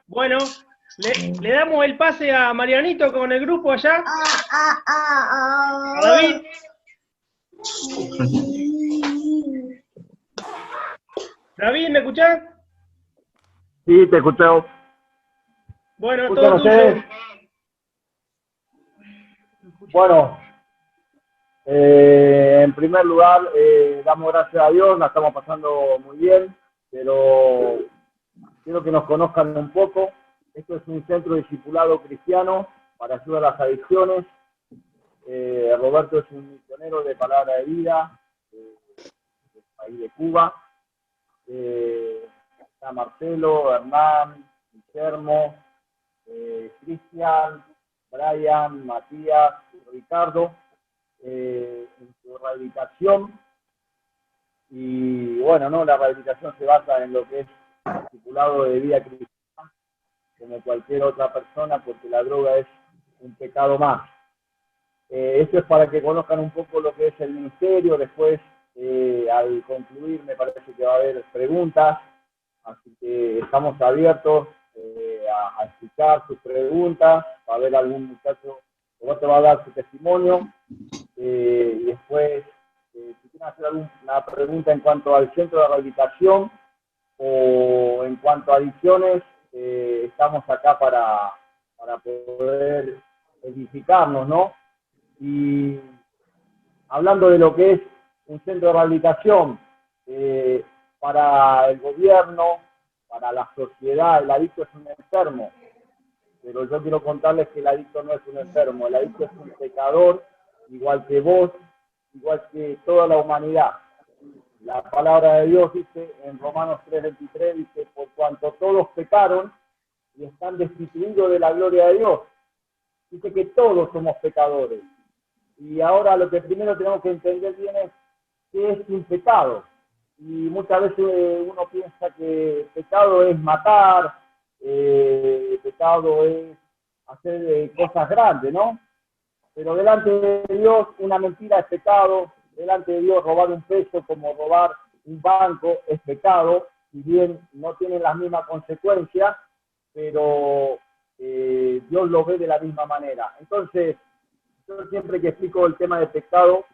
Bueno, le damos el pase a Marianito con el grupo allá. A David. David, ¿me escuchás? Sí, te escucho. Bueno, todo tuyo. Bueno, en primer lugar, damos gracias a Dios, la estamos pasando muy bien, pero quiero que nos conozcan un poco. Esto es un centro discipulado cristiano para ayudar a las adicciones. Roberto es un misionero de Palabra de Vida, del país de Cuba. Está Marcelo, Hernán, Guillermo, Cristian, Brian, Matías, Ricardo, en su rehabilitación. Y bueno, ¿no? La rehabilitación se basa en lo que es discipulado de vida cristiana, como cualquier otra persona, porque la droga es un pecado más. Esto es para que conozcan un poco lo que es el ministerio. Después, al concluir, me parece que va a haber preguntas, así que estamos abiertos a escuchar sus preguntas. Va a haber algún muchacho que te va a dar su testimonio, y después, si quieren hacer alguna pregunta en cuanto al centro de rehabilitación o en cuanto a adicciones, estamos acá para poder edificarnos, ¿no? Y hablando de lo que es un centro de rehabilitación, para el gobierno, para la sociedad, el adicto es un enfermo, pero yo quiero contarles que el adicto no es un enfermo, el adicto es un pecador, igual que vos, igual que toda la humanidad. La palabra de Dios dice en Romanos 3:23, dice, por cuanto todos pecaron y están destituidos de la gloria de Dios. Dice que todos somos pecadores. Y ahora lo que primero tenemos que entender bien es qué es un pecado. Y muchas veces uno piensa que pecado es matar, pecado es hacer cosas grandes, ¿no? Pero delante de Dios una mentira es pecado, delante de Dios robar un peso como robar un banco es pecado, si bien no tienen las mismas consecuencias, pero Dios lo ve de la misma manera. Entonces, yo siempre que explico el tema del pecado,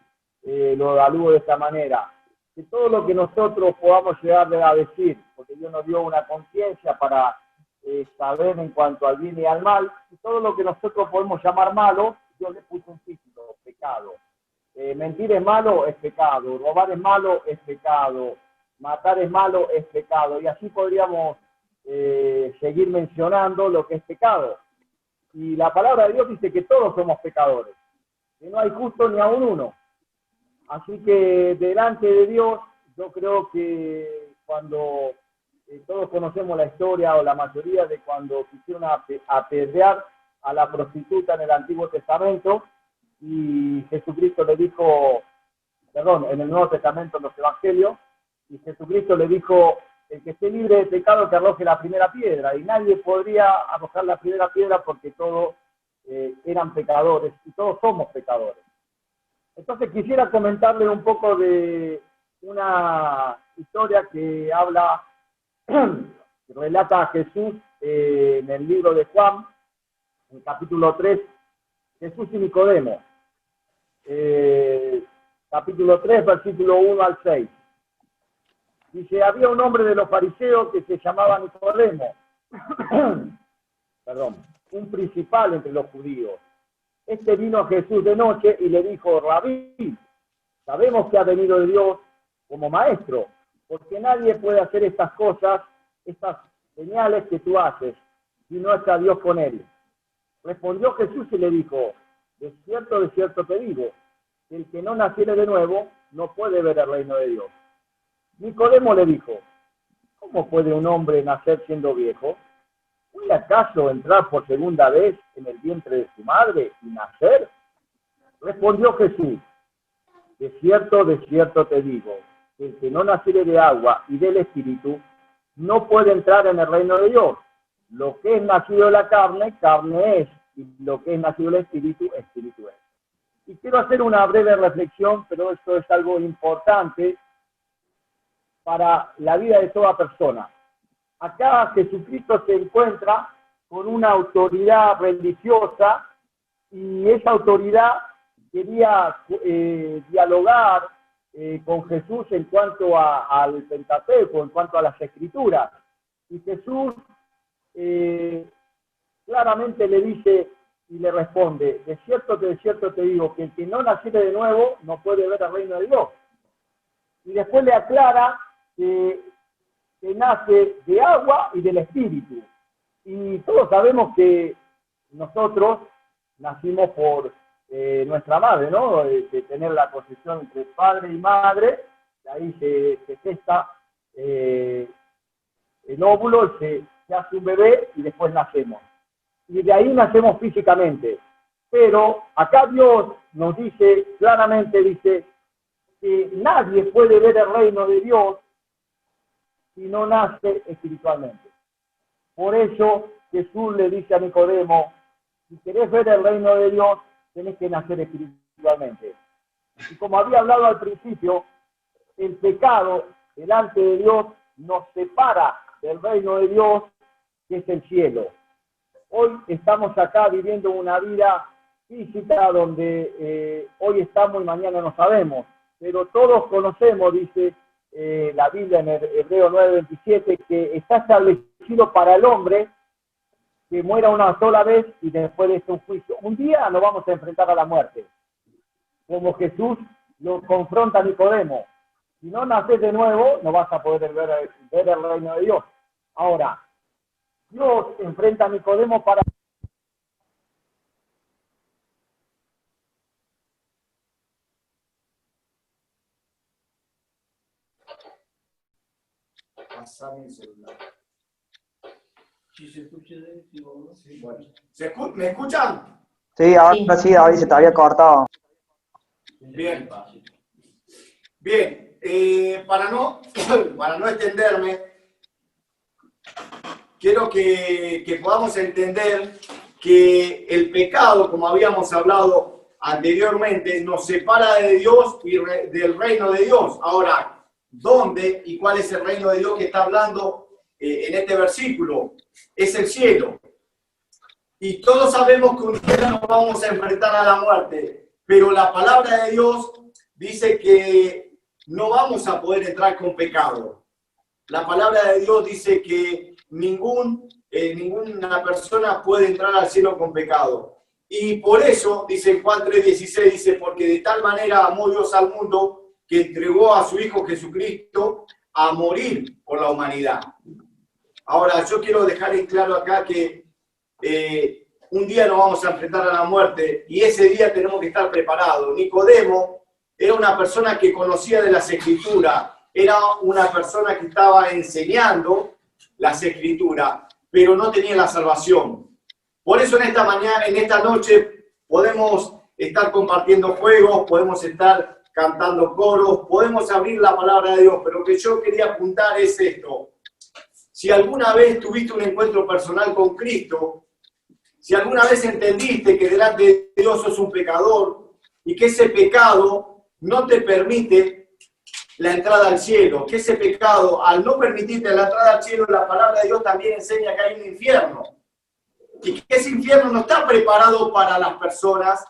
lo evalúo de esta manera. Que todo lo que nosotros podamos llegar a decir, porque Dios nos dio una conciencia para saber en cuanto al bien y al mal, y todo lo que nosotros podemos llamar malo, Dios le puso un título, pecado. Mentir es malo, es pecado. Robar es malo, es pecado. Matar es malo, es pecado. Y así podríamos seguir mencionando lo que es pecado. Y la palabra de Dios dice que todos somos pecadores, que no hay justo ni aun uno. Así que delante de Dios, yo creo que cuando todos conocemos la historia, o la mayoría, de cuando quisieron apedrear a la prostituta en el Antiguo Testamento, y Jesucristo le dijo, perdón, en el Nuevo Testamento, en los Evangelios, y Jesucristo le dijo, el que esté libre de pecado que arroje la primera piedra, y nadie podría arrojar la primera piedra porque todos eran pecadores, y todos somos pecadores. Entonces quisiera comentarle un poco de una historia que habla, relata a Jesús en el libro de Juan, en el capítulo 3, Jesús y Nicodemo. Capítulo 3, versículo 1 al 6. Dice, había un hombre de los fariseos que se llamaba Nicodemo, perdón, un principal entre los judíos. Este vino a Jesús de noche y le dijo, Rabí, sabemos que ha venido de Dios como maestro, porque nadie puede hacer estas cosas, estas señales que tú haces, si no está Dios con él. Respondió Jesús y le dijo, de cierto te digo, que el que no naciere de nuevo no puede ver el reino de Dios. Nicodemo le dijo, ¿cómo puede un hombre nacer siendo viejo? ¿Puede acaso entrar por segunda vez en el vientre de su madre y nacer? Respondió Jesús, de cierto te digo, que el que no naciere de agua y del Espíritu no puede entrar en el reino de Dios. Lo que es nacido de la carne, carne es, y lo que es nacido del Espíritu, Espíritu es. Y quiero hacer una breve reflexión, pero esto es algo importante para la vida de toda persona. acá Jesucristo se encuentra con una autoridad religiosa y esa autoridad quería dialogar con Jesús en cuanto al Pentateuco, en cuanto a las Escrituras. Y Jesús claramente le dice y le responde, de cierto te digo, que el que no naciere de nuevo no puede ver el reino de Dios. Y después le aclara que nace de agua y del Espíritu. Y todos sabemos que nosotros nacimos por nuestra madre, ¿no? De tener la posesión entre padre y madre, de ahí se gesta el óvulo, se hace un bebé y después nacemos. Y de ahí nacemos físicamente. Pero acá Dios nos dice claramente, dice, que nadie puede ver el reino de Dios si no nace espiritualmente. Por eso Jesús le dice a Nicodemo, si querés ver el reino de Dios, tenés que nacer espiritualmente. Y como había hablado al principio, el pecado delante de Dios nos separa del reino de Dios, que es el cielo. Hoy estamos acá viviendo una vida física donde hoy estamos y mañana no sabemos, pero todos conocemos, dice la Biblia en Hebreo 9:27, que está establecido para el hombre que muera una sola vez y después de esto un juicio. Un día nos vamos a enfrentar a la muerte, como Jesús lo confronta a Nicodemo. Si no naces de nuevo, no vas a poder ver el reino de Dios. Ahora, Dios enfrenta a Nicodemo para... Pasame el celular. Si se escucha de ¿no? Sí, bueno. ¿Me escuchan? Sí, ahora sí, David, se te había cortado. Bien. Bien, para no extenderme, quiero que podamos entender que el pecado, como habíamos hablado anteriormente, nos separa de Dios y del reino de Dios. Ahora, ¿dónde y cuál es el reino de Dios que está hablando en este versículo? Es el cielo. Y todos sabemos que un día nos vamos a enfrentar a la muerte, pero la palabra de Dios dice que no vamos a poder entrar con pecado. La palabra de Dios dice que ninguna persona puede entrar al cielo con pecado. Y por eso, dice en Juan 3:16, dice, porque de tal manera amó Dios al mundo que entregó a su Hijo Jesucristo a morir por la humanidad. Ahora, yo quiero dejar en claro acá que un día nos vamos a enfrentar a la muerte y ese día tenemos que estar preparados. Nicodemo era una persona que conocía de las Escrituras, era una persona que estaba enseñando las Escrituras, pero no tenía la salvación. Por eso en esta noche, podemos estar compartiendo juegos, podemos estar cantando coros, podemos abrir la palabra de Dios, pero lo que yo quería apuntar es esto. Si alguna vez tuviste un encuentro personal con Cristo, si alguna vez entendiste que delante de Dios sos un pecador y que ese pecado no te permite la entrada al cielo, que ese pecado, al no permitirte la entrada al cielo, la palabra de Dios también enseña que hay un infierno. Y que ese infierno no está preparado para las personas,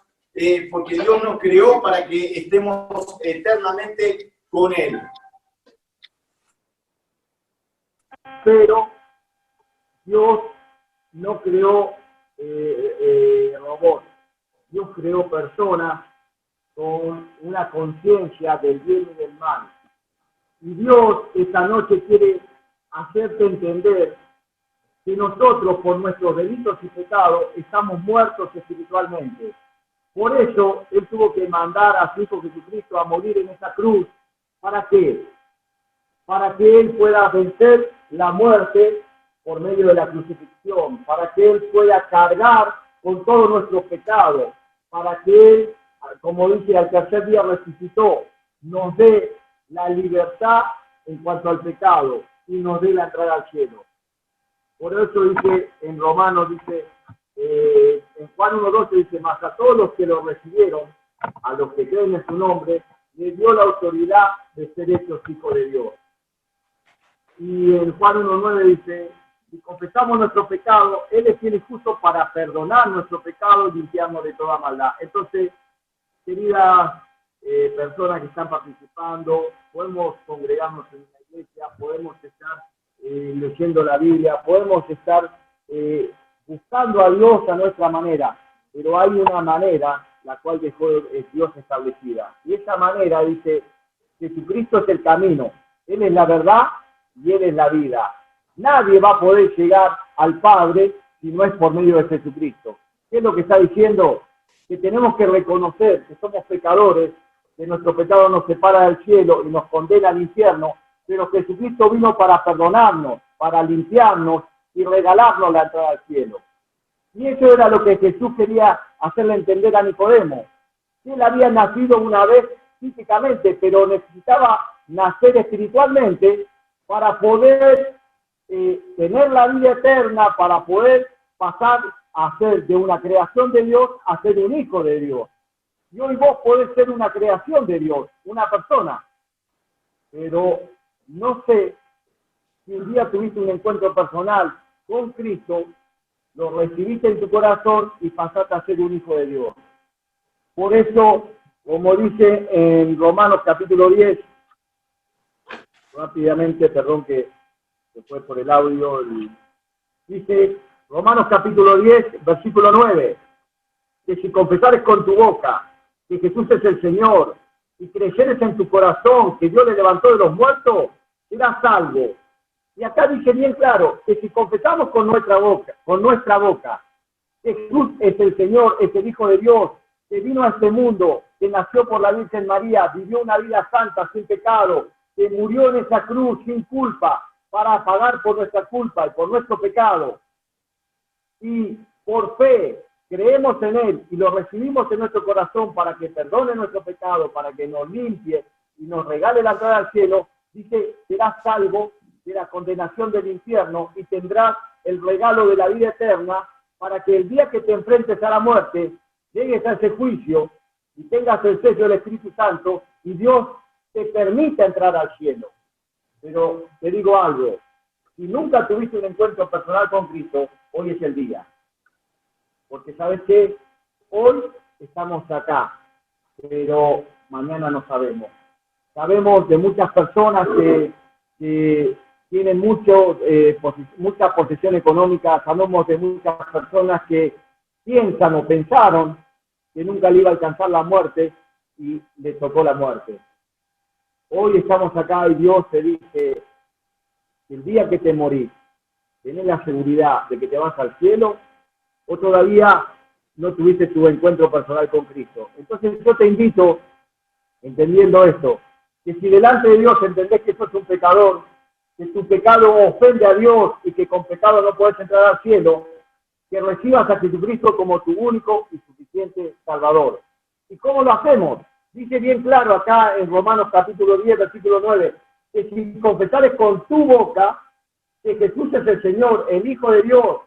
porque Dios nos creó para que estemos eternamente con Él. Pero Dios no creó robots, Dios creó personas con una conciencia del bien y del mal. Y Dios esta noche quiere hacerte entender que nosotros, por nuestros delitos y pecados, estamos muertos espiritualmente. Por eso, Él tuvo que mandar a su Hijo Jesucristo a morir en esa cruz. ¿Para qué? Para que Él pueda vencer la muerte por medio de la crucifixión, para que Él pueda cargar con todos nuestros pecados, para que Él, como dice, al tercer día resucitó, nos dé la libertad en cuanto al pecado y nos dé la entrada al cielo. Por eso dice en Romanos, dice, en Juan 1:12 dice, mas a todos los que lo recibieron, a los que creen en su nombre, le dio la autoridad de ser hechos hijos de Dios. Y en Juan 1:9 dice, si confesamos nuestro pecado, Él es fiel y justo para perdonar nuestro pecado y limpiarnos de toda maldad. Entonces, queridas personas que están participando, podemos congregarnos en la iglesia, podemos estar leyendo la Biblia, podemos estar buscando a Dios a nuestra manera, pero hay una manera la cual dejó Dios establecida. Y esa manera dice, Jesucristo es el camino, Él es la verdad y Él es la vida. Nadie va a poder llegar al Padre si no es por medio de Jesucristo. ¿Qué es lo que está diciendo? Que tenemos que reconocer que somos pecadores, que nuestro pecado nos separa del cielo y nos condena al infierno, pero Jesucristo vino para perdonarnos, para limpiarnos y regalarnos la entrada al cielo. Y eso era lo que Jesús quería hacerle entender a Nicodemo. Él había nacido una vez físicamente, pero necesitaba nacer espiritualmente para poder tener la vida eterna, para poder pasar a ser de una creación de Dios a ser un hijo de Dios. Y hoy vos podés ser una creación de Dios, una persona. Pero no sé si un día tuviste un encuentro personal con Cristo, lo recibiste en tu corazón y pasaste a ser un hijo de Dios. Por eso, como dice en Romanos capítulo 10, rápidamente, perdón que se fue por el audio, dice Romanos capítulo 10, versículo 9, que si confesares con tu boca que Jesús es el Señor y creyeres en tu corazón que Dios le levantó de los muertos, serás salvo. Y acá dice bien claro que si confesamos con nuestra boca que Jesús es el Señor, es el Hijo de Dios, que vino a este mundo, que nació por la Virgen María, vivió una vida santa, sin pecado, que murió en esa cruz sin culpa, para pagar por nuestra culpa y por nuestro pecado, y por fe creemos en Él y lo recibimos en nuestro corazón para que perdone nuestro pecado, para que nos limpie y nos regale la entrada al cielo, dice, serás salvo de la condenación del infierno y tendrás el regalo de la vida eterna para que el día que te enfrentes a la muerte, llegues a ese juicio y tengas el sello del Espíritu Santo y Dios te permita entrar al cielo. Pero te digo algo, si nunca tuviste un encuentro personal con Cristo, hoy es el día. Porque ¿sabes qué? Hoy estamos acá, pero mañana no sabemos. Sabemos de muchas personas que tienen mucha posesión económica, sabemos de muchas personas que piensan o pensaron que nunca le iba a alcanzar la muerte y le tocó la muerte. Hoy estamos acá y Dios te dice, el día que te morís, ¿tenés la seguridad de que te vas al cielo o todavía no tuviste tu encuentro personal con Cristo? Entonces yo te invito, entendiendo esto, que si delante de Dios entendés que sos un pecador, que tu pecado ofende a Dios y que con pecado no podés entrar al cielo, que recibas a Jesucristo como tu único y suficiente Salvador. ¿Y cómo lo hacemos? Dice bien claro acá en Romanos capítulo 10, versículo 9, que si confesares con tu boca que Jesús es el Señor, el Hijo de Dios,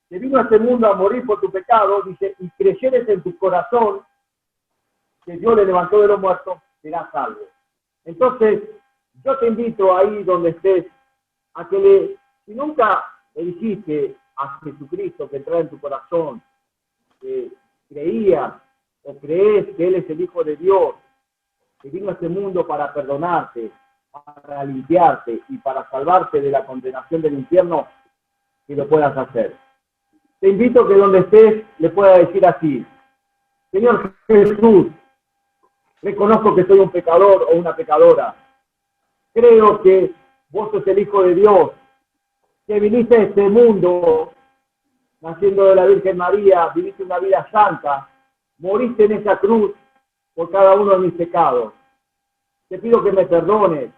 que vino a este mundo a morir por tu pecado, dice, y creyeres en tu corazón que Dios le levantó de los muertos, serás salvo. Entonces, yo te invito ahí donde estés, a que si nunca le dijiste a Jesucristo que entrara en tu corazón, que creías o crees que Él es el Hijo de Dios, que vino a este mundo para perdonarte, para limpiarte y para salvarte de la condenación del infierno, que lo puedas hacer. Te invito a que donde estés le puedas decir así: Señor Jesús, reconozco que soy un pecador o una pecadora. Creo que vos sos el Hijo de Dios, que viniste a este mundo, naciendo de la Virgen María, viviste una vida santa, moriste en esa cruz por cada uno de mis pecados. Te pido que me perdones,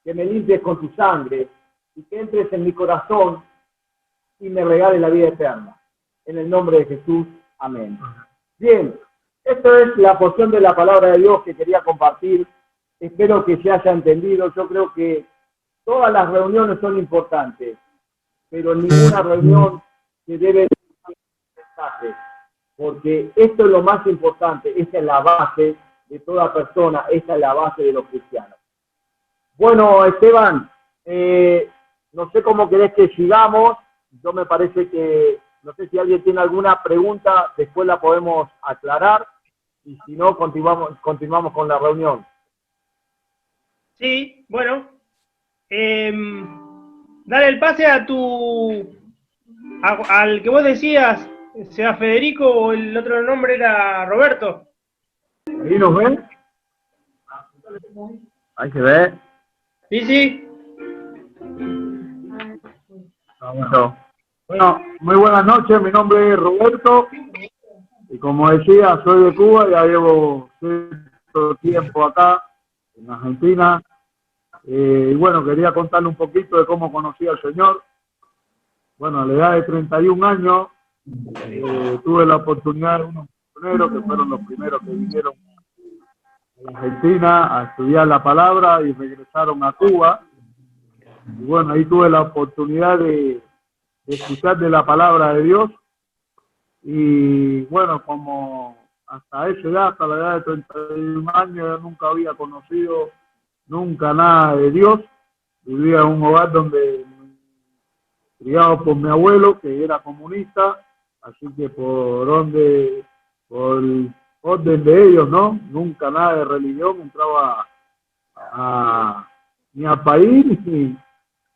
que me limpies con tu sangre y que entres en mi corazón y me regales la vida eterna. En el nombre de Jesús, amén. Bien, esta es la porción de la palabra de Dios que quería compartir. Espero que se haya entendido. Yo creo que todas las reuniones son importantes, pero en ninguna reunión se debe mensaje, porque esto es lo más importante. Esta es la base de toda persona, esta es la base de los cristianos. Bueno, Esteban, no sé cómo querés que sigamos. Yo me parece que, no sé si alguien tiene alguna pregunta, después la podemos aclarar, y si no, continuamos con la reunión. Sí, bueno. Dale el pase a al que vos decías, sea Federico o el otro nombre era Roberto. ¿Ahí nos ven? Ahí se ve. Sí, sí. Bueno, muy buenas noches, mi nombre es Roberto, y como decía, soy de Cuba, ya llevo cierto tiempo acá, en Argentina, y bueno, quería contarle un poquito de cómo conocí al Señor. Bueno, a la edad de 31 años, tuve la oportunidad de unos misioneros que fueron los primeros que vinieron a la Argentina a estudiar la palabra y regresaron a Cuba. Y bueno, ahí tuve la oportunidad de escuchar de la palabra de Dios. Y bueno, como hasta esa edad, hasta la edad de 31 años, yo nunca había conocido nunca nada de Dios. Vivía en un hogar donde criado por mi abuelo, que era comunista, así que por orden de ellos, ¿no? Nunca nada de religión, entraba ni al país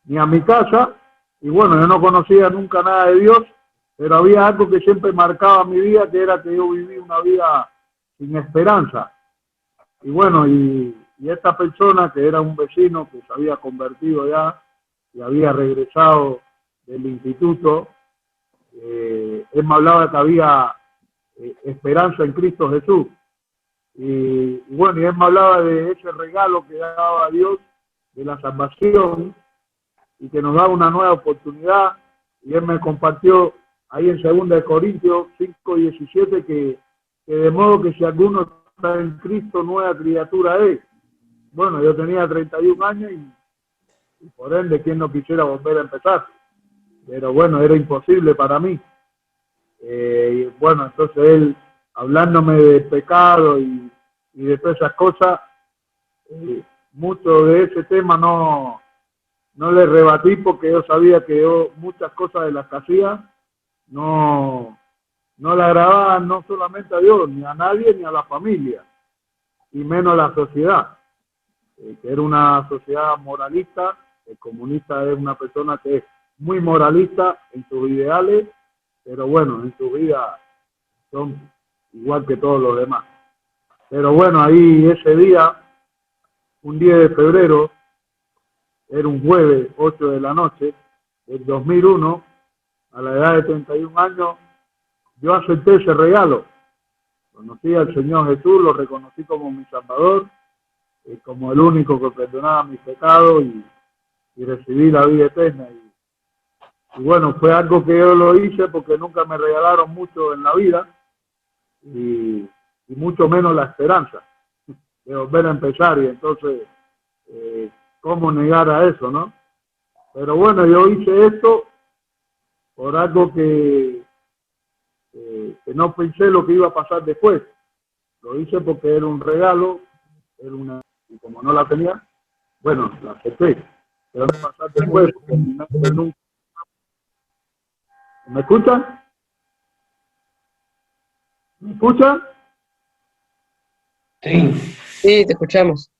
ni a mi casa, y bueno, yo no conocía nunca nada de Dios, pero había algo que siempre marcaba mi vida, que era que yo viví una vida sin esperanza. Y bueno, y esta persona, que era un vecino que se había convertido ya y había regresado del instituto, él me hablaba de que había esperanza en Cristo Jesús. Y bueno, y él me hablaba de ese regalo que daba Dios, de la salvación, y que nos daba una nueva oportunidad. Y él me compartió ahí en 2 Corintios 5:17 que de modo que si alguno está en Cristo, nueva criatura es. Bueno, yo tenía 31 años y por ende, ¿quién no quisiera volver a empezar? Pero bueno, era imposible para mí. Y bueno, entonces él, hablándome de pecado y de todas esas cosas, mucho de ese tema no le rebatí, porque yo sabía que yo muchas cosas de las que hacía no le agradaban, no solamente a Dios, ni a nadie, ni a la familia, y menos a la sociedad, que era una sociedad moralista. El comunista es una persona que es muy moralista en sus ideales, pero bueno, en su vida son igual que todos los demás. Pero bueno, ahí ese día, un 10 de febrero, era un jueves, 8 de la noche, del 2001, a la edad de 31 años, yo acepté ese regalo. Conocí al Señor Jesús, lo reconocí como mi Salvador, como el único que perdonaba mis pecados, y recibí la vida eterna. Y bueno, fue algo que yo lo hice porque nunca me regalaron mucho en la vida, y mucho menos la esperanza de volver a empezar. Y entonces, ¿cómo negar a eso, no? Pero bueno, yo hice esto por algo que no pensé lo que iba a pasar después. Lo hice porque era un regalo, y como no la tenía, bueno, la acepté. Pero no pasar después, porque al final nunca. ¿Me escuchan? ¿Me escuchan? Sí. Sí, te escuchamos.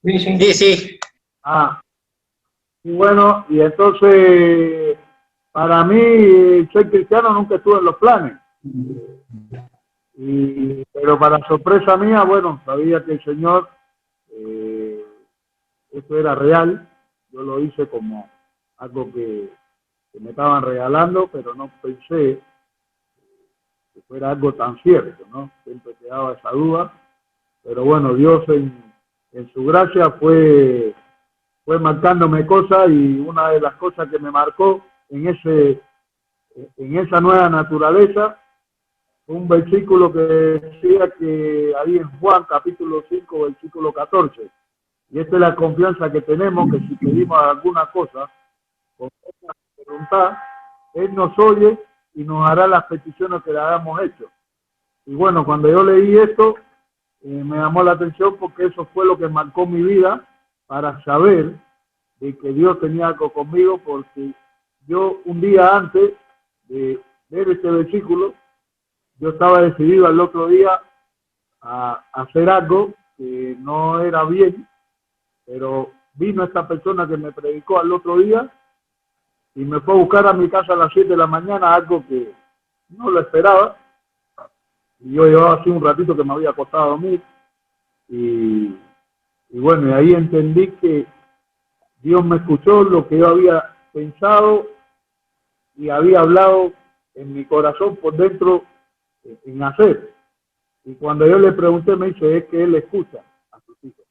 Sí, sí. Y bueno, y entonces, para mí, ser cristiano nunca estuvo en los planes. Pero para sorpresa mía, bueno, sabía que el Señor, esto era real. Yo lo hice como algo que me estaban regalando, pero no pensé que fuera algo tan cierto, ¿no? Siempre quedaba esa duda. Pero bueno, Dios en su gracia fue marcándome cosas, y una de las cosas que me marcó en esa nueva naturaleza fue un versículo que decía, que ahí en Juan capítulo 5, versículo 14, y esta es la confianza que tenemos, que si pedimos alguna cosa con voluntad, Él nos oye y nos hará las peticiones que le hayamos hecho. Y bueno, cuando yo leí esto, me llamó la atención, porque eso fue lo que marcó mi vida, para saber de que Dios tenía algo conmigo, porque yo un día antes de ver este versículo, yo estaba decidido al otro día a hacer algo que no era bien, pero vino esta persona que me predicó al otro día y me fue a buscar a mi casa a las 7 de la mañana, algo que no lo esperaba. Y yo llevaba así un ratito que me había acostado a dormir. Y bueno, y ahí entendí que Dios me escuchó lo que yo había pensado y había hablado en mi corazón por dentro en hacer. Y cuando yo le pregunté, me dice, es que Él escucha a sus hijos.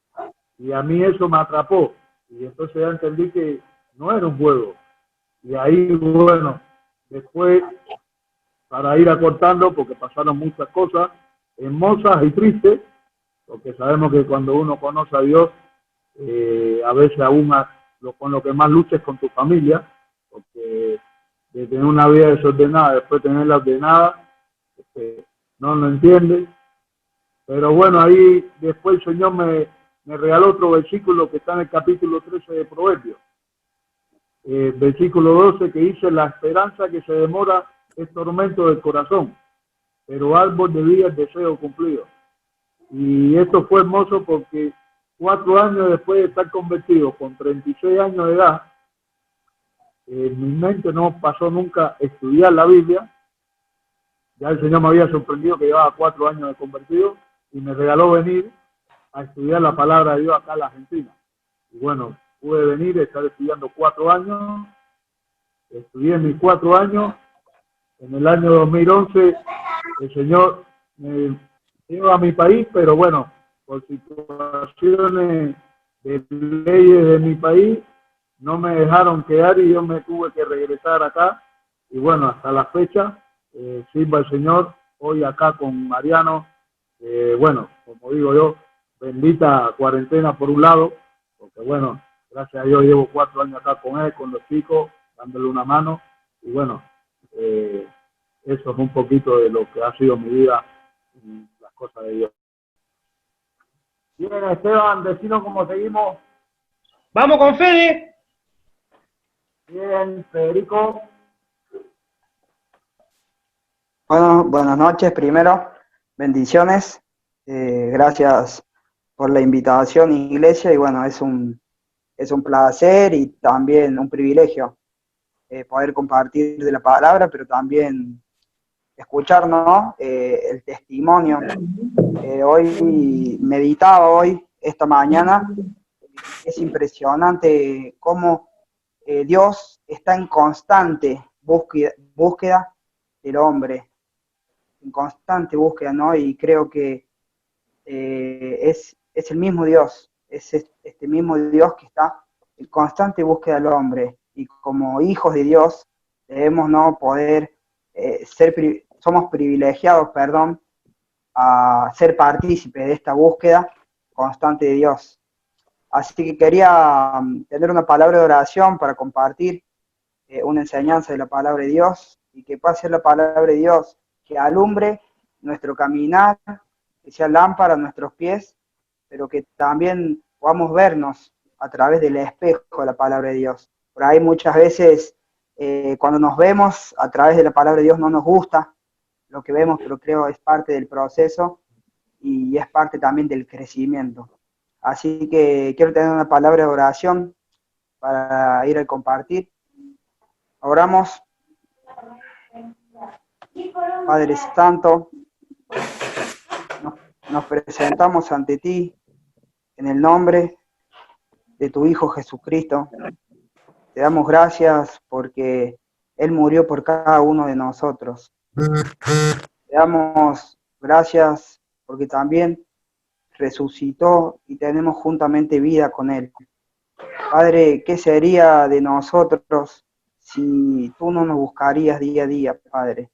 Y a mí eso me atrapó. Y entonces ya entendí que no era un juego. Y ahí, bueno, después, para ir acortando, porque pasaron muchas cosas, hermosas y tristes, porque sabemos que cuando uno conoce a Dios, a veces aún con lo que más lucha es con tu familia, porque de tener una vida desordenada, después tenerla ordenada, no lo entiendes. Pero bueno, ahí después el Señor me regaló otro versículo que está en el capítulo 13 de Proverbios. Versículo 12, que dice: la esperanza que se demora es tormento del corazón, pero árbol de vida es deseo cumplido. Y esto fue hermoso porque 4 años después de estar convertido, con 36 años de edad, en mi mente no pasó nunca estudiar la Biblia. Ya el Señor me había sorprendido que llevaba 4 años de convertido y me regaló venir a estudiar la palabra de Dios acá en la Argentina. Y bueno, pude venir, estar estudiando 4 años, estudié mis 4 años. En el año 2011 el Señor me lleva a mi país, pero bueno, por situaciones de leyes de mi país, no me dejaron quedar y yo me tuve que regresar acá. Y bueno, hasta la fecha, sirva al Señor, hoy acá con Mariano. Bueno, como digo yo, bendita cuarentena por un lado, porque bueno, gracias a Dios llevo 4 años acá con él, con los chicos, dándole una mano. Y bueno, eso es un poquito de lo que ha sido mi vida y las cosas de Dios. Bien, Esteban, decinos cómo seguimos. Vamos con Fede. Bien, Federico. Bueno, buenas noches primero, bendiciones, gracias por la invitación, iglesia, y bueno, es un placer y también un privilegio poder compartir de la palabra, pero también escuchar, ¿no? El testimonio. Hoy meditaba esta mañana, es impresionante cómo Dios está en constante búsqueda del hombre, en constante búsqueda, ¿no? Y creo que es el mismo Dios, es este mismo Dios que está en constante búsqueda del hombre. Y como hijos de Dios debemos, ¿no?, poder somos privilegiados, a ser partícipes de esta búsqueda constante de Dios. Así que quería tener una palabra de oración para compartir una enseñanza de la palabra de Dios, y que pueda ser la palabra de Dios que alumbre nuestro caminar, que sea lámpara a nuestros pies, pero que también podamos vernos a través del espejo de la palabra de Dios. Por ahí muchas veces cuando nos vemos a través de la palabra de Dios no nos gusta lo que vemos, pero creo es parte del proceso y es parte también del crecimiento. Así que quiero tener una palabra de oración para ir a compartir. Oramos. Padre Santo, nos presentamos ante ti en el nombre de tu Hijo Jesucristo. Te damos gracias porque Él murió por cada uno de nosotros. Te damos gracias porque también resucitó y tenemos juntamente vida con Él. Padre, ¿qué sería de nosotros si tú no nos buscarías día a día, Padre?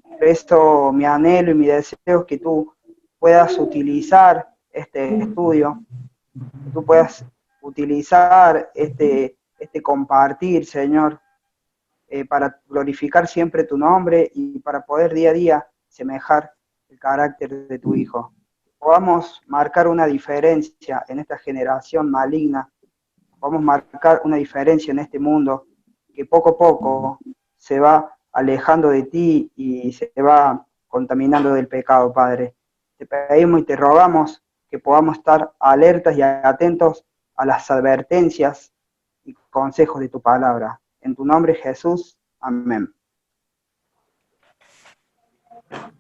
Por esto mi anhelo y mi deseo es que tú puedas utilizar este estudio, que tú puedas utilizar este compartir, Señor, para glorificar siempre tu nombre y para poder día a día semejar el carácter de tu Hijo. Podamos marcar una diferencia en esta generación maligna podamos marcar una diferencia en este mundo que poco a poco se va alejando de ti y se va contaminando del pecado, Padre. Te pedimos y te rogamos que podamos estar alertas y atentos a las advertencias y consejos de tu palabra. En tu nombre, Jesús. Amén.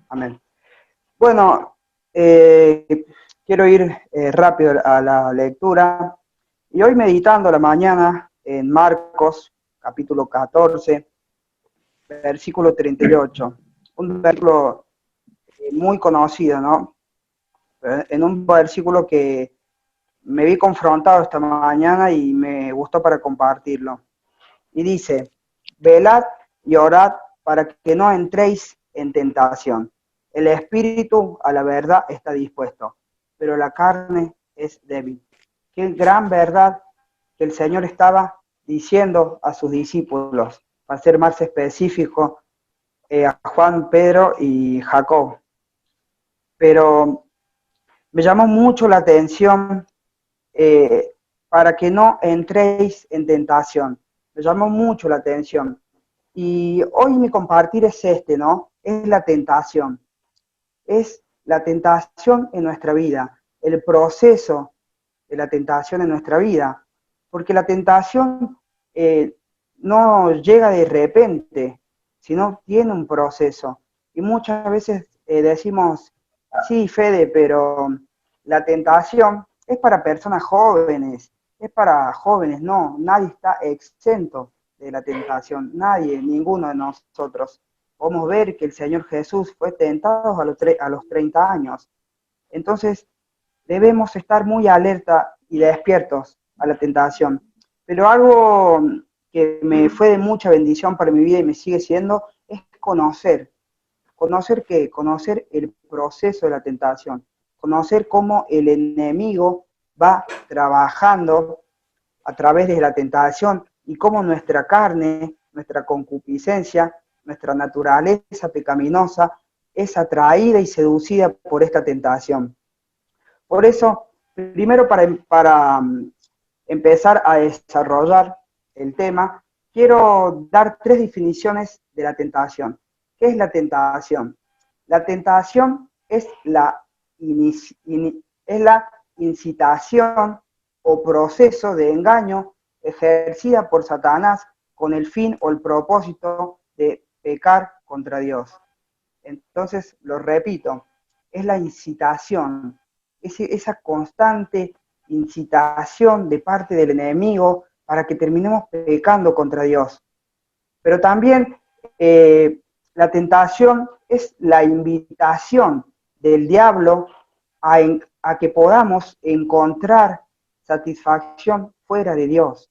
Amén. Bueno, quiero ir rápido a la lectura. Y hoy meditando a la mañana en Marcos, capítulo 14, versículo 38. Un versículo muy conocido, ¿no? En un versículo que me vi confrontado esta mañana y me gustó para compartirlo. Y dice, velad y orad para que no entréis en tentación. El espíritu a la verdad está dispuesto, pero la carne es débil. Qué gran verdad que el Señor estaba diciendo a sus discípulos, para ser más específico, a Juan, Pedro y Jacob. Pero me llamó mucho la atención para que no entréis en tentación. Me llamó mucho la atención. Y hoy mi compartir es ¿no? Es la tentación. Es la tentación en nuestra vida, el proceso de la tentación en nuestra vida. Porque la tentación no llega de repente, sino tiene un proceso. Y muchas veces decimos, sí, Fede, pero la tentación es para personas jóvenes, es para jóvenes, no, nadie está exento de la tentación, nadie, ninguno de nosotros. Podemos ver que el Señor Jesús fue tentado a los 30 años. Entonces, debemos estar muy alerta y despiertos a la tentación. Pero algo que me fue de mucha bendición para mi vida y me sigue siendo, es conocer. ¿Conocer qué? Conocer el proceso de la tentación. Conocer cómo el enemigo va trabajando a través de la tentación y cómo nuestra carne, nuestra concupiscencia, nuestra naturaleza pecaminosa es atraída y seducida por esta tentación. Por eso, primero para empezar a desarrollar el tema, quiero dar 3 definiciones de la tentación. ¿Qué es la tentación? La tentación es la incitación o proceso de engaño ejercida por Satanás con el fin o el propósito de pecar contra Dios. Entonces, lo repito, es la incitación, esa constante incitación de parte del enemigo para que terminemos pecando contra Dios. Pero también la tentación es la invitación del diablo a que podamos encontrar satisfacción fuera de Dios.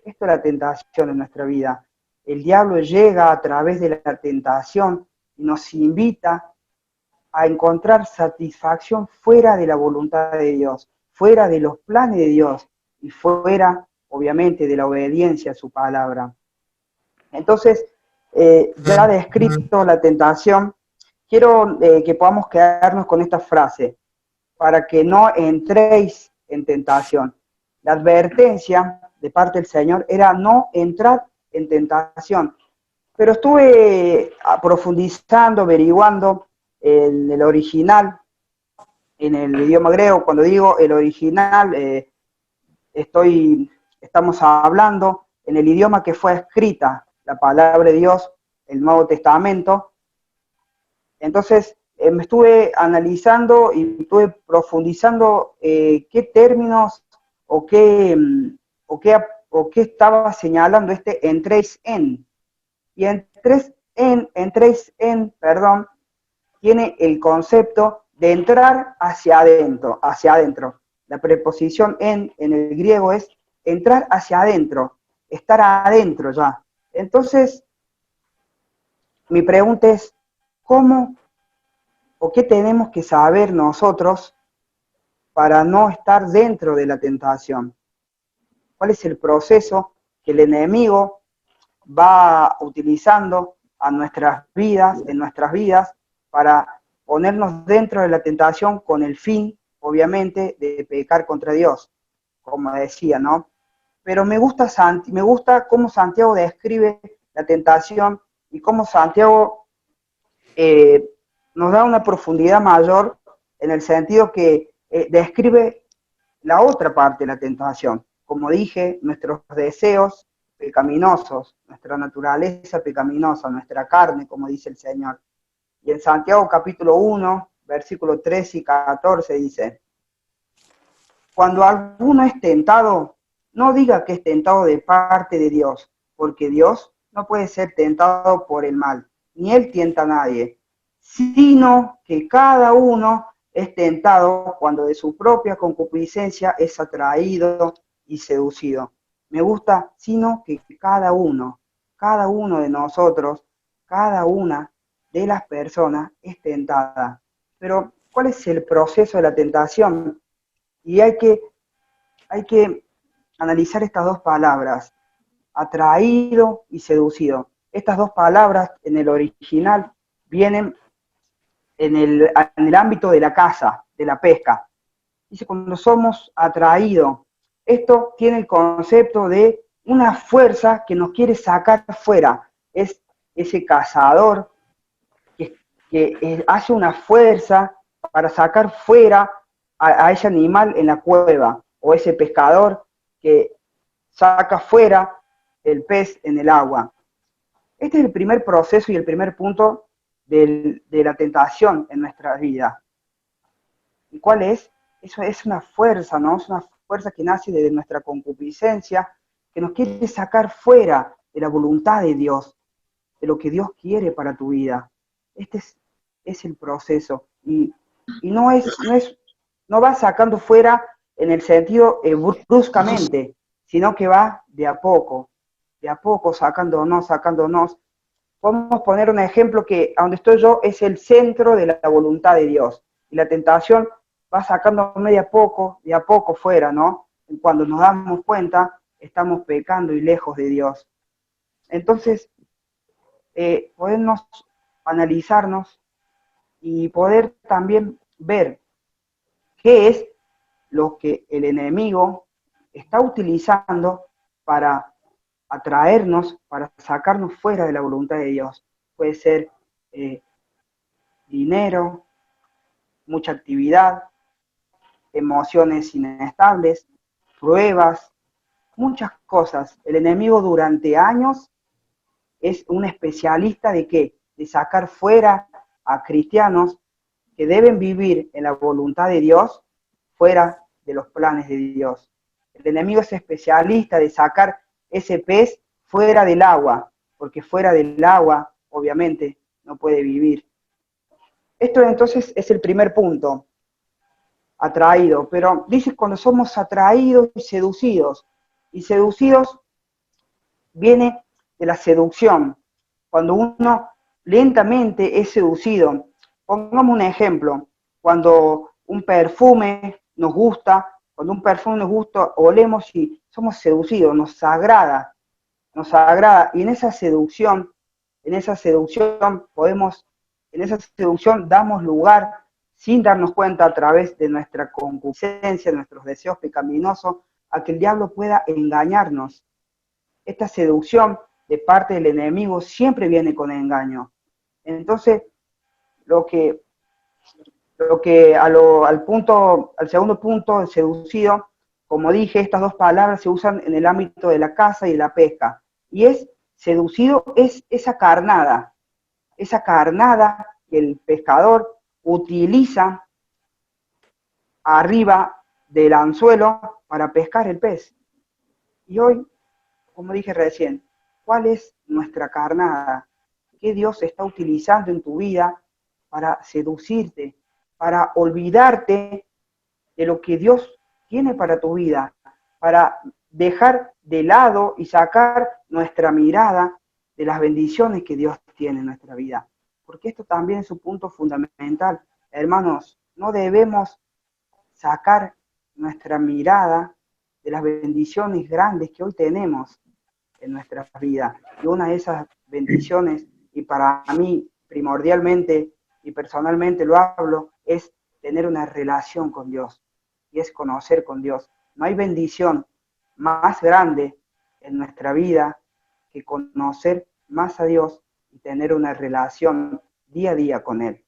Esto es la tentación en nuestra vida. El diablo llega a través de la tentación y nos invita a encontrar satisfacción fuera de la voluntad de Dios, fuera de los planes de Dios y fuera, obviamente, de la obediencia a su palabra. Entonces, ya descrito la tentación, quiero que podamos quedarnos con esta frase, para que no entréis en tentación. La advertencia de parte del Señor era no entrar en tentación. Pero estuve profundizando, averiguando en el original, en el idioma griego. Cuando digo el original, estamos hablando en el idioma que fue escrita la palabra de Dios, el Nuevo Testamento. Entonces, me estuve analizando y estuve profundizando qué términos o qué estaba señalando este entréis en. Y entréis en, tiene el concepto de entrar hacia adentro. La preposición en el griego es entrar hacia adentro, estar adentro ya. Entonces, mi pregunta es, ¿cómo o qué tenemos que saber nosotros para no estar dentro de la tentación? ¿Cuál es el proceso que el enemigo va utilizando en nuestras vidas, para ponernos dentro de la tentación con el fin, obviamente, de pecar contra Dios, como decía, ¿no? pero me gusta cómo Santiago describe la tentación y cómo Santiago nos da una profundidad mayor en el sentido que describe la otra parte de la tentación. Como dije, nuestros deseos pecaminosos, nuestra naturaleza pecaminosa, nuestra carne, como dice el Señor. Y en Santiago capítulo 1, versículos 13 y 14 dice: cuando alguno es tentado, no diga que es tentado de parte de Dios, porque Dios no puede ser tentado por el mal, ni Él tienta a nadie, sino que cada uno es tentado cuando de su propia concupiscencia es atraído y seducido. Me gusta, sino que cada uno de nosotros, cada una de las personas es tentada. Pero, ¿cuál es el proceso de la tentación? Y hay que analizar estas dos palabras, atraído y seducido. Estas dos palabras en el original vienen en el ámbito de la caza, de la pesca. Dice, cuando somos atraídos, esto tiene el concepto de una fuerza que nos quiere sacar fuera. Es ese cazador que hace una fuerza para sacar fuera a ese animal en la cueva, o ese pescador que saca fuera el pez en el agua. Este es el primer proceso y el primer punto de la tentación en nuestra vida. ¿Y cuál es? Eso es una fuerza, ¿no? Es una fuerza que nace de nuestra concupiscencia, que nos quiere sacar fuera de la voluntad de Dios, de lo que Dios quiere para tu vida. Este es el proceso. Y no va sacando fuera en el sentido bruscamente, sino que va de a poco sacándonos. Podemos poner un ejemplo que a donde estoy yo es el centro de la voluntad de Dios. Y la tentación va sacándome de a poco fuera, ¿no? Y cuando nos damos cuenta, estamos pecando y lejos de Dios. Entonces, podemos analizarnos y poder también ver qué es lo que el enemigo está utilizando para atraernos, para sacarnos fuera de la voluntad de Dios. Puede ser dinero, mucha actividad, emociones inestables, pruebas, muchas cosas. El enemigo durante años es un especialista ¿de qué? De sacar fuera a cristianos que deben vivir en la voluntad de Dios, fuera de los planes de Dios. El enemigo es especialista de sacar ese pez fuera del agua, porque fuera del agua, obviamente, no puede vivir. Esto entonces es el primer punto, atraído, pero dice cuando somos atraídos y seducidos viene de la seducción, cuando uno lentamente es seducido. Pongamos un ejemplo, cuando un perfume nos gusta, olemos y somos seducidos, nos agrada, y en esa seducción damos lugar, sin darnos cuenta a través de nuestra concupiscencia, nuestros deseos pecaminosos, a que el diablo pueda engañarnos. Esta seducción de parte del enemigo siempre viene con engaño. Entonces, al segundo punto, el seducido, como dije, estas dos palabras se usan en el ámbito de la caza y la pesca. Y seducido es esa carnada que el pescador utiliza arriba del anzuelo para pescar el pez. Y hoy, como dije recién, ¿cuál es nuestra carnada? ¿Qué Dios está utilizando en tu vida para seducirte, para olvidarte de lo que Dios tiene para tu vida, para dejar de lado y sacar nuestra mirada de las bendiciones que Dios tiene en nuestra vida? Porque esto también es un punto fundamental. Hermanos, no debemos sacar nuestra mirada de las bendiciones grandes que hoy tenemos en nuestras vidas. Y una de esas bendiciones, y para mí primordialmente y personalmente lo hablo, es tener una relación con Dios, y es conocer con Dios. No hay bendición más grande en nuestra vida que conocer más a Dios y tener una relación día a día con Él.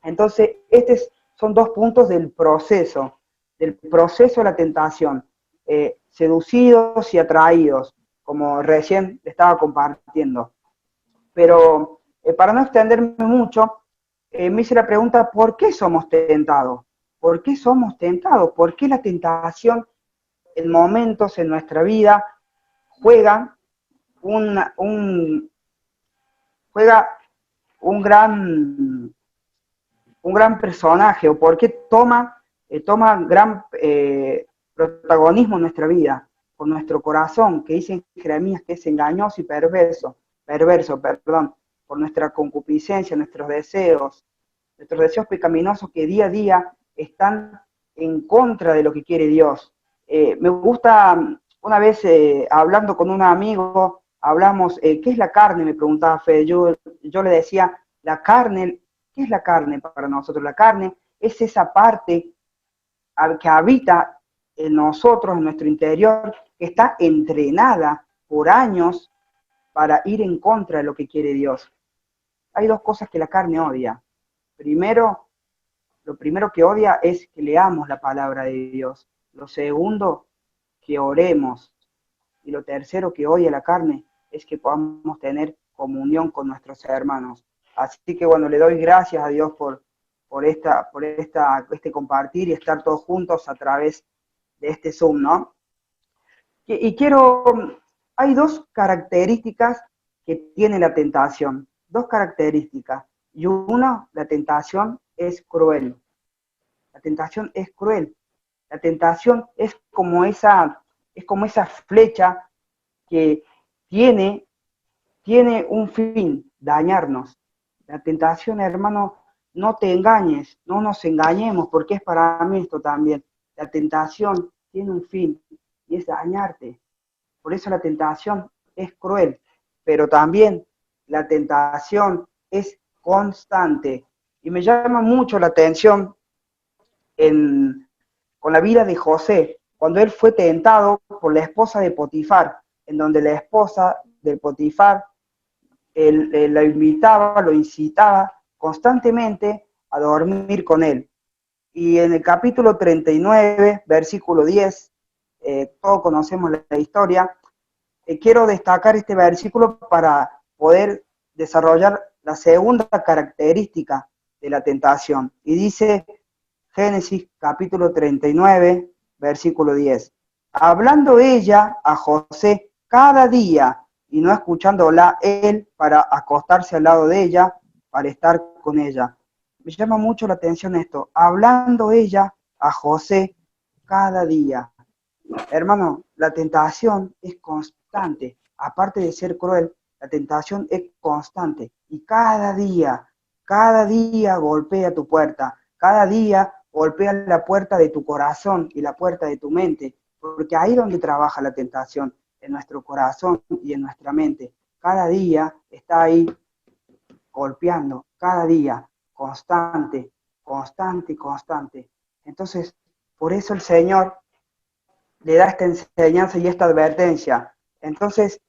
Entonces, estos son dos puntos del proceso de la tentación, seducidos y atraídos, como recién estaba compartiendo. Pero para no extenderme mucho, me hice la pregunta, ¿por qué somos tentados? ¿Por qué somos tentados? ¿Por qué la tentación en momentos en nuestra vida juega un gran personaje, o por qué toma gran protagonismo en nuestra vida, por nuestro corazón, que dice en Jeremías que es engañoso y perverso, por nuestra concupiscencia, nuestros deseos pecaminosos que día a día están en contra de lo que quiere Dios. Me gusta, una vez hablando con un amigo, hablamos, ¿qué es la carne? Me preguntaba Fede, yo le decía, la carne, ¿qué es la carne para nosotros? La carne es esa parte que habita en nosotros, en nuestro interior, que está entrenada por años para ir en contra de lo que quiere Dios. Hay dos cosas que la carne odia. Primero, lo primero que odia es que leamos la palabra de Dios. Lo segundo, que oremos. Y lo tercero que odia la carne es que podamos tener comunión con nuestros hermanos. Así que bueno, le doy gracias a Dios por este compartir y estar todos juntos a través de este Zoom, ¿no? Y hay dos características que tiene la tentación, dos características. Y una, la tentación es cruel. La tentación es cruel. La tentación es como esa flecha que tiene un fin, dañarnos. La tentación, hermano, no te engañes, no nos engañemos, porque es para mí esto también. La tentación tiene un fin, y es dañarte. Por eso la tentación es cruel, pero también la tentación es constante. Y me llama mucho la atención con la vida de José, cuando él fue tentado por la esposa de Potifar, en donde la esposa de Potifar lo invitaba, lo incitaba constantemente a dormir con él. Y en el capítulo 39, versículo 10, todos conocemos la historia, quiero destacar este versículo para poder desarrollar la segunda característica de la tentación. Y dice Génesis capítulo 39, versículo 10. Hablando ella a José cada día y no escuchándola él para acostarse al lado de ella, para estar con ella. Me llama mucho la atención esto. Hablando ella a José cada día. Hermano, la tentación es constante. Aparte de ser cruel, la tentación es constante. Y cada día golpea tu puerta. Cada día golpea la puerta de tu corazón y la puerta de tu mente. Porque ahí es donde trabaja la tentación, en nuestro corazón y en nuestra mente. Cada día está ahí golpeando, cada día, constante. Entonces, por eso el Señor le da esta enseñanza y esta advertencia. Entonces,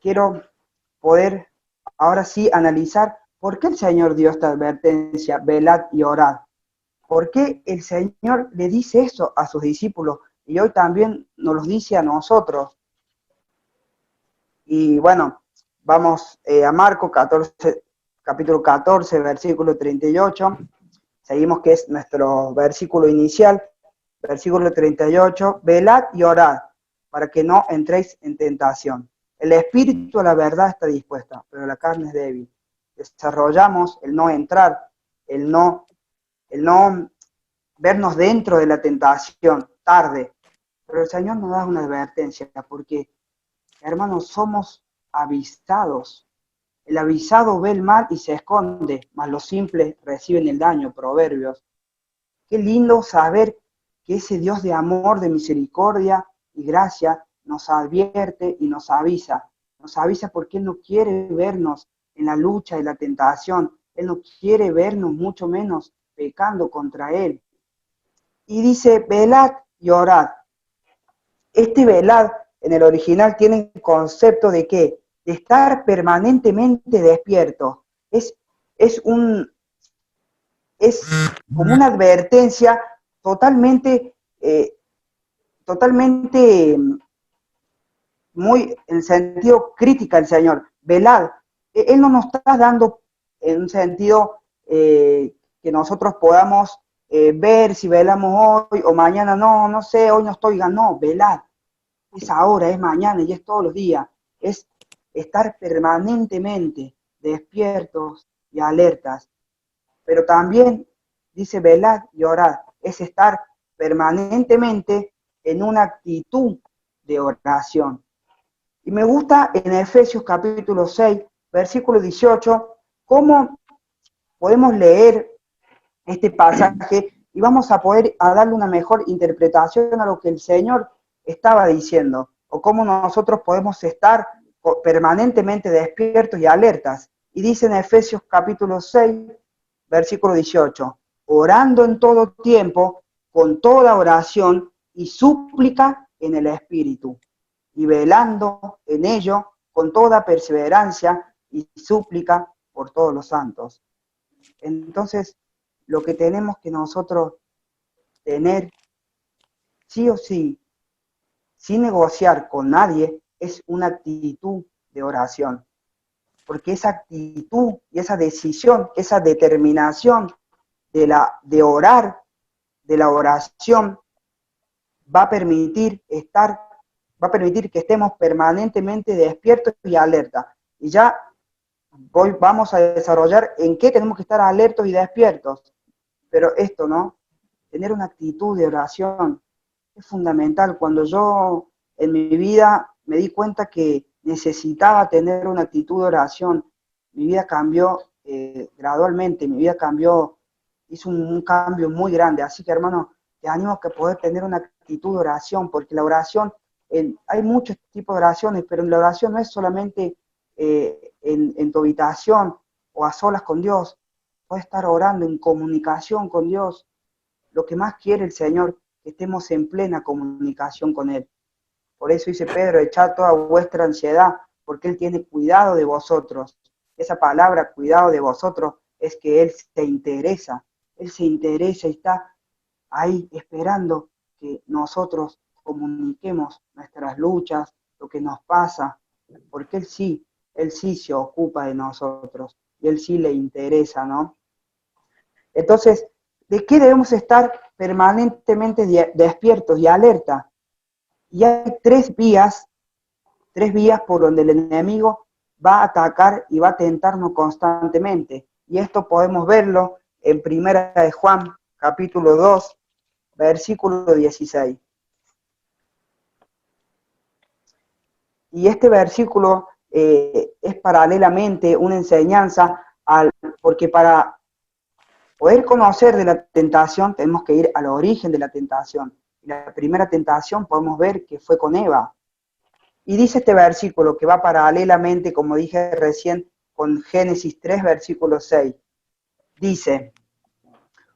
quiero poder ahora sí analizar por qué el Señor dio esta advertencia, velad y orad. ¿Por qué el Señor le dice eso a sus discípulos? Y hoy también nos lo dice a nosotros. Y bueno, vamos a Marcos 14, capítulo 14, versículo 38. Seguimos que es nuestro versículo inicial. Versículo 38, velad y orad, para que no entréis en tentación. El espíritu a la verdad está dispuesta, pero la carne es débil. Desarrollamos el no entrar, el no vernos dentro de la tentación, tarde. Pero el Señor nos da una advertencia, porque, hermanos, somos avisados. El avisado ve el mal y se esconde, mas los simples reciben el daño, Proverbios. Qué lindo saber que ese Dios de amor, de misericordia y gracia nos advierte y nos avisa. Nos avisa porque Él no quiere vernos en la lucha y la tentación. Él no quiere vernos mucho menos pecando contra Él. Y dice, velad y orad. Este velad en el original tiene el concepto de ¿qué? De estar permanentemente despierto. Es como una advertencia totalmente, totalmente muy en sentido crítica el Señor. Velad. Él no nos está dando en un sentido que nosotros podamos ver si velamos hoy o mañana. No, no sé, hoy no estoy, no, velad. Es ahora, es mañana y es todos los días. Es estar permanentemente despiertos y alertas. Pero también dice velad y orad. Es estar permanentemente en una actitud de oración. Y me gusta en Efesios capítulo 6, versículo 18, cómo podemos leer este pasaje y vamos a poder darle una mejor interpretación a lo que el Señor estaba diciendo, o cómo nosotros podemos estar permanentemente despiertos y alertas. Y dice en Efesios capítulo 6, versículo 18, orando en todo tiempo, con toda oración y súplica en el Espíritu, y velando en ello con toda perseverancia y súplica por todos los santos. Entonces, lo que tenemos que nosotros tener, sí o sí, sin negociar con nadie, es una actitud de oración. Porque esa actitud y esa decisión, esa determinación de orar, de la oración, va a permitir que estemos permanentemente despiertos y alertas. Y ya vamos a desarrollar en qué tenemos que estar alertos y despiertos. Pero esto, ¿no? Tener una actitud de oración es fundamental. Cuando yo en mi vida me di cuenta que necesitaba tener una actitud de oración, mi vida cambió gradualmente, mi vida cambió, hizo un cambio muy grande. Así que, hermano, te animo a que poder tener una actitud de oración, porque la oración, hay muchos tipos de oraciones, pero la oración no es solamente en tu habitación o a solas con Dios. Puedes estar orando en comunicación con Dios. Lo que más quiere el Señor, que estemos en plena comunicación con Él. Por eso dice Pedro, echad toda vuestra ansiedad, porque Él tiene cuidado de vosotros. Esa palabra, cuidado de vosotros, es que Él se interesa y está ahí esperando que nosotros comuniquemos nuestras luchas, lo que nos pasa, porque Él sí se ocupa de nosotros, y Él sí le interesa, ¿no? Entonces, ¿de qué debemos estar permanentemente despiertos y alerta? Y hay tres vías por donde el enemigo va a atacar y va a tentarnos constantemente. Y esto podemos verlo en Primera de Juan, capítulo 2, versículo 16. Y este versículo es paralelamente una enseñanza, porque para poder conocer de la tentación tenemos que ir al origen de la tentación. Y la primera tentación podemos ver que fue con Eva. Y dice este versículo que va paralelamente, como dije recién, con Génesis 3, versículo 6. Dice,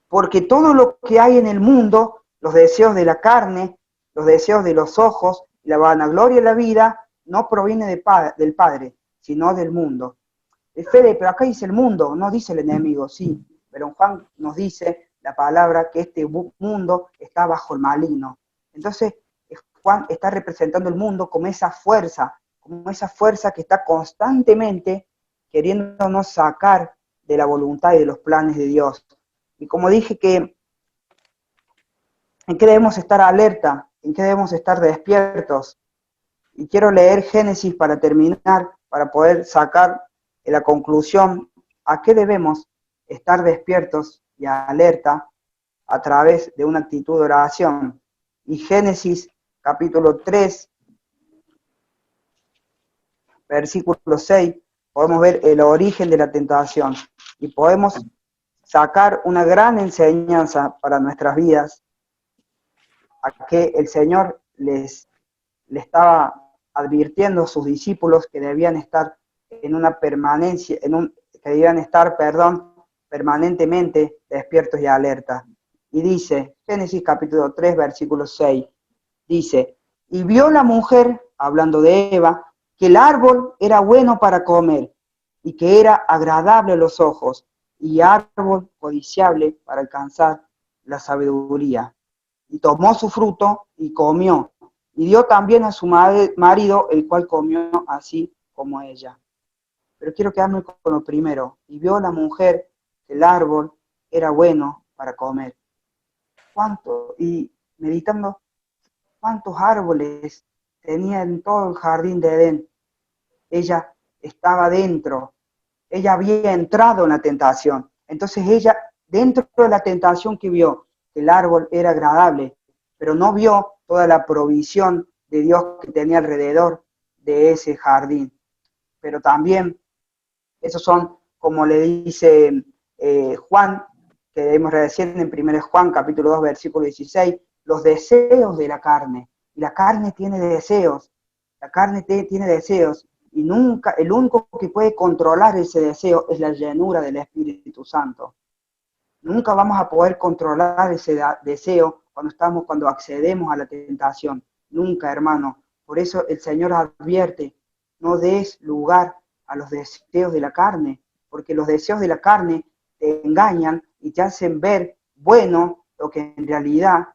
porque todo lo que hay en el mundo, los deseos de la carne, los deseos de los ojos, la vanagloria de la vida, no proviene del Padre, sino del mundo. Fede, pero acá dice el mundo, no dice el enemigo, sí, pero Juan nos dice la palabra que este mundo está bajo el maligno. Entonces, Juan está representando el mundo como esa fuerza que está constantemente queriéndonos sacar de la voluntad y de los planes de Dios. Y como dije ¿en qué debemos estar alerta? ¿En qué debemos estar despiertos? Y quiero leer Génesis para terminar, para poder sacar la conclusión a qué debemos estar despiertos y alerta a través de una actitud de oración. Y Génesis capítulo 3, versículo 6, podemos ver el origen de la tentación y podemos sacar una gran enseñanza para nuestras vidas, a que el Señor le estaba advirtiendo a sus discípulos que debían estar en una permanencia, permanentemente despiertos y alerta. Y dice, Génesis capítulo 3, versículo 6, dice, Y vio la mujer, hablando de Eva, que el árbol era bueno para comer, y que era agradable a los ojos, y árbol codiciable para alcanzar la sabiduría. Y tomó su fruto y comió, y dio también a su marido, el cual comió así como ella. Pero quiero quedarme con lo primero. Y vio la mujer que el árbol era bueno para comer. ¿Cuánto? Y meditando, ¿cuántos árboles tenía en todo el jardín de Edén? Ella estaba dentro, ella había entrado en la tentación. Entonces ella, dentro de la tentación que vio, que el árbol era agradable, pero no vio toda la provisión de Dios que tenía alrededor de ese jardín. Pero también, esos son, como le dice Juan, que debemos recién en 1 Juan, capítulo 2, versículo 16, los deseos de la carne. Y la carne tiene deseos, la carne tiene deseos, y nunca, el único que puede controlar ese deseo es la llenura del Espíritu Santo. Nunca vamos a poder controlar ese deseo cuando accedemos a la tentación. Nunca, hermano. Por eso el Señor advierte, no des lugar a los deseos de la carne, porque los deseos de la carne te engañan y te hacen ver bueno lo que en realidad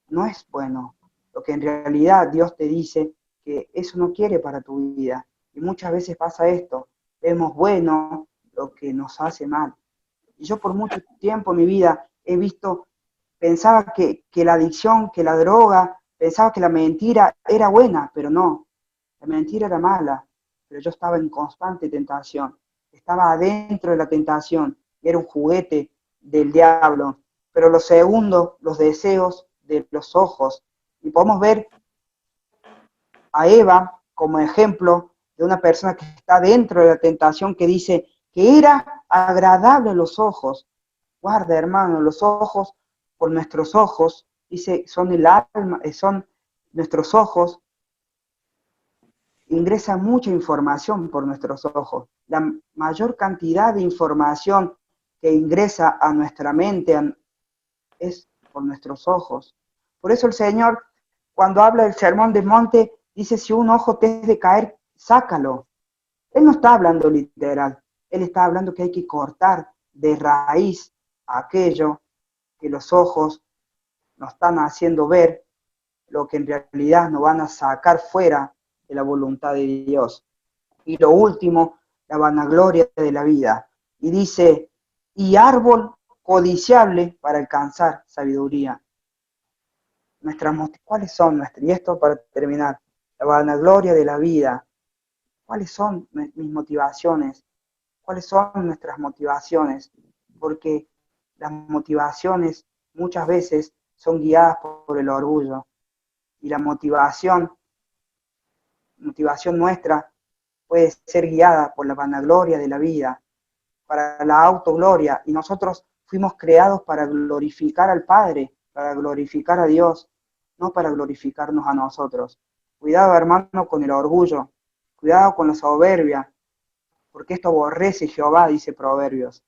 no es bueno. Lo que en realidad Dios te dice que eso no quiere para tu vida. Y muchas veces pasa esto, vemos bueno lo que nos hace mal. Y yo por mucho tiempo en mi vida he visto, pensaba que la adicción, que la droga, pensaba que la mentira era buena, pero no, la mentira era mala, pero yo estaba en constante tentación, estaba adentro de la tentación, y era un juguete del diablo. Pero lo segundo, los deseos de los ojos, y podemos ver a Eva como ejemplo de una persona que está dentro de la tentación, que dice que era agradable a los ojos. Guarda, hermano, los ojos, por nuestros ojos, dice, son el alma, son nuestros ojos, ingresa mucha información por nuestros ojos. La mayor cantidad de información que ingresa a nuestra mente es por nuestros ojos. Por eso el Señor, cuando habla del sermón del monte, dice, si un ojo te es de caer, sácalo. Él no está hablando literal, Él está hablando que hay que cortar de raíz aquello que los ojos nos están haciendo ver, lo que en realidad nos van a sacar fuera de la voluntad de Dios. Y lo último, la vanagloria de la vida. Y dice, y árbol codiciable para alcanzar sabiduría. ¿Cuáles son nuestras? Y esto para terminar, la vanagloria de la vida. ¿Cuáles son mis motivaciones? ¿Cuáles son nuestras motivaciones? Porque las motivaciones muchas veces son guiadas por el orgullo. Y la motivación nuestra puede ser guiada por la vanagloria de la vida, para la autogloria. Y nosotros fuimos creados para glorificar al Padre, para glorificar a Dios, no para glorificarnos a nosotros. Cuidado, hermano, con el orgullo. Cuidado con la soberbia, porque esto aborrece Jehová, dice Proverbios.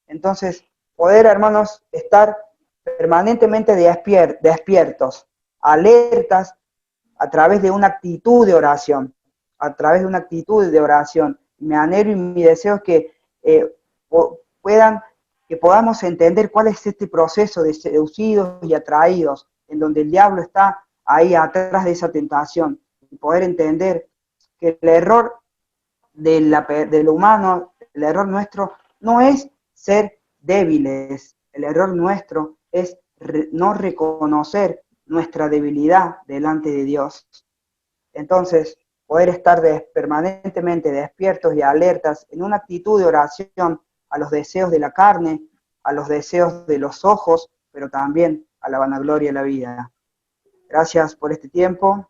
Entonces, poder, hermanos, estar permanentemente despiertos, alertas, a través de una actitud de oración, a través de una actitud de oración. Mi anhelo y mi deseo es que que podamos entender cuál es este proceso de seducidos y atraídos, en donde el diablo está ahí atrás de esa tentación, y poder entender que el error del humano, el error nuestro, no es ser débiles, el error nuestro es no reconocer nuestra debilidad delante de Dios. Entonces, poder estar permanentemente despiertos y alertas en una actitud de oración a los deseos de la carne, a los deseos de los ojos, pero también a la vanagloria de la vida. Gracias por este tiempo.